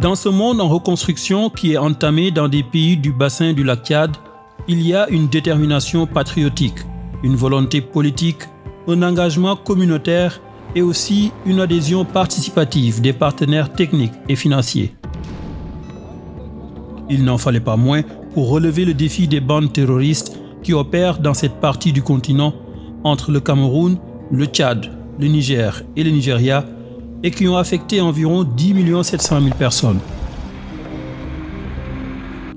Dans ce monde en reconstruction qui est entamé dans des pays du bassin du lac Tchad, il y a une détermination patriotique, une volonté politique, un engagement communautaire et aussi une adhésion participative des partenaires techniques et financiers. Il n'en fallait pas moins pour relever le défi des bandes terroristes qui opèrent dans cette partie du continent entre le Cameroun, le Tchad, le Niger et le Nigeria et qui ont affecté environ 10 700 000 personnes.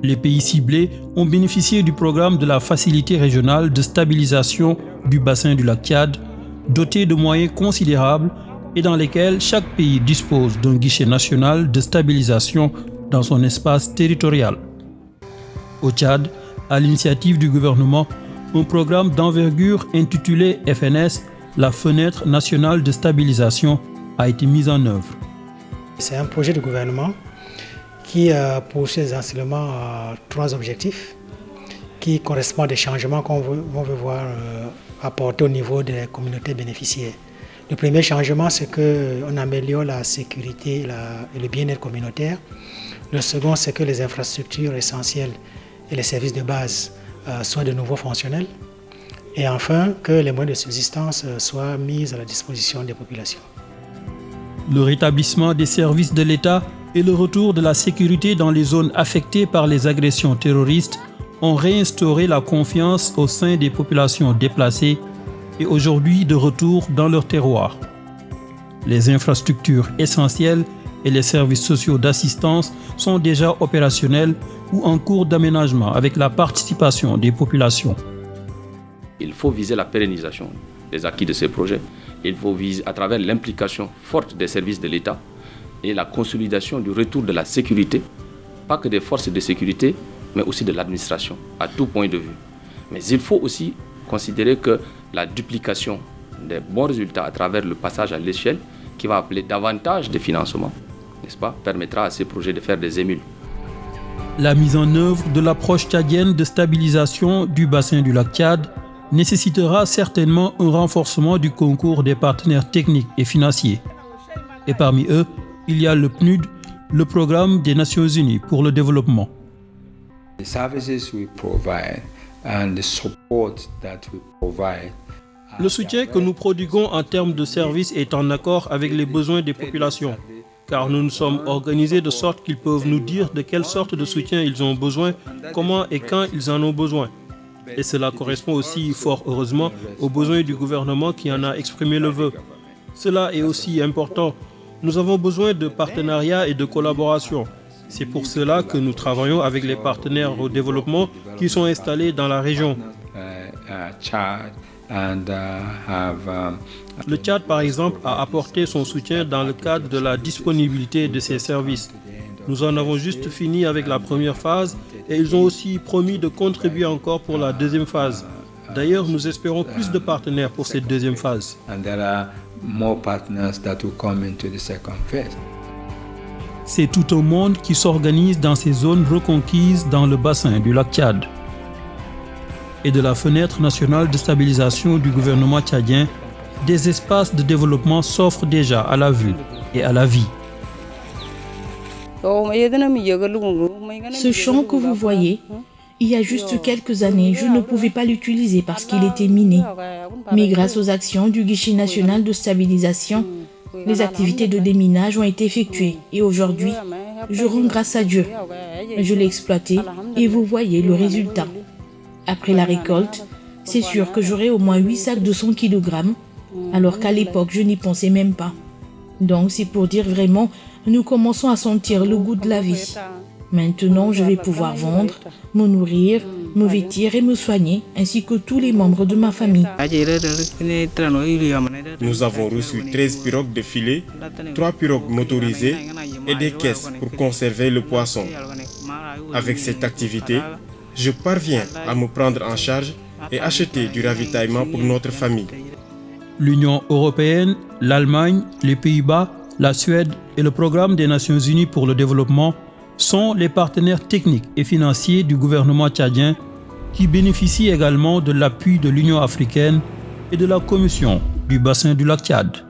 Les pays ciblés ont bénéficié du programme de la Facilité régionale de stabilisation du bassin du lac Tchad, doté de moyens considérables et dans lesquels chaque pays dispose d'un guichet national de stabilisation dans son espace territorial. Au Tchad, à l'initiative du gouvernement, un programme d'envergure intitulé FNS, la Fenêtre nationale de stabilisation, a été mis en œuvre. C'est un projet de gouvernement qui poursuit essentiellement 3 objectifs qui correspondent aux changements qu'on veut voir apportés au niveau des communautés bénéficiaires. Le premier changement, c'est qu'on améliore la sécurité et le bien-être communautaire. Le second, c'est que les infrastructures essentielles et les services de base soient de nouveau fonctionnels. Et enfin, que les moyens de subsistance soient mis à la disposition des populations. Le rétablissement des services de l'État et le retour de la sécurité dans les zones affectées par les agressions terroristes ont réinstauré la confiance au sein des populations déplacées et aujourd'hui de retour dans leur terroir. Les infrastructures essentielles et les services sociaux d'assistance sont déjà opérationnels ou en cours d'aménagement avec la participation des populations. Il faut viser la pérennisation des acquis de ces projets. Il faut viser à travers l'implication forte des services de l'État et la consolidation du retour de la sécurité, pas que des forces de sécurité, mais aussi de l'administration, à tout point de vue. Mais il faut aussi considérer que la duplication des bons résultats à travers le passage à l'échelle, qui va appeler davantage de financement, n'est-ce pas, permettra à ces projets de faire des émules. La mise en œuvre de l'approche tchadienne de stabilisation du bassin du lac Tchad nécessitera certainement un renforcement du concours des partenaires techniques et financiers. Et parmi eux, il y a le PNUD, le Programme des Nations Unies pour le développement. The services we provide and the support that we provide. Le soutien que nous prodiguons en termes de services est en accord avec les besoins des populations, car nous nous sommes organisés de sorte qu'ils peuvent nous dire de quelle sorte de soutien ils ont besoin, comment et quand ils en ont besoin. Et cela correspond aussi, fort heureusement, aux besoins du gouvernement qui en a exprimé le vœu. Cela est aussi important. Nous avons besoin de partenariats et de collaboration. C'est pour cela que nous travaillons avec les partenaires au développement qui sont installés dans la région. Le Tchad, par exemple, a apporté son soutien dans le cadre de la disponibilité de ses services. Nous en avons juste fini avec la première phase et ils ont aussi promis de contribuer encore pour la deuxième phase. D'ailleurs, nous espérons plus de partenaires pour cette deuxième phase. C'est tout un monde qui s'organise dans ces zones reconquises dans le bassin du lac Tchad. Et de la Fenêtre nationale de stabilisation du gouvernement tchadien, des espaces de développement s'offrent déjà à la vue et à la vie. Ce champ que vous voyez, il y a juste quelques années, je ne pouvais pas l'utiliser parce qu'il était miné. Mais grâce aux actions du guichet national de stabilisation, les activités de déminage ont été effectuées. Et aujourd'hui, je rends grâce à Dieu. Je l'ai exploité et vous voyez le résultat. Après la récolte, c'est sûr que j'aurai au moins 8 sacs de 100 kg, alors qu'à l'époque, je n'y pensais même pas. Donc c'est pour dire vraiment, nous commençons à sentir le goût de la vie. Maintenant, je vais pouvoir vendre, me nourrir, me vêtir et me soigner, ainsi que tous les membres de ma famille. Nous avons reçu 13 pirogues de filet, 3 pirogues motorisées et des caisses pour conserver le poisson. Avec cette activité, je parviens à me prendre en charge et acheter du ravitaillement pour notre famille. L'Union européenne, l'Allemagne, les Pays-Bas, la Suède et le Programme des Nations Unies pour le développement sont les partenaires techniques et financiers du gouvernement tchadien qui bénéficient également de l'appui de l'Union africaine et de la Commission du bassin du lac Tchad.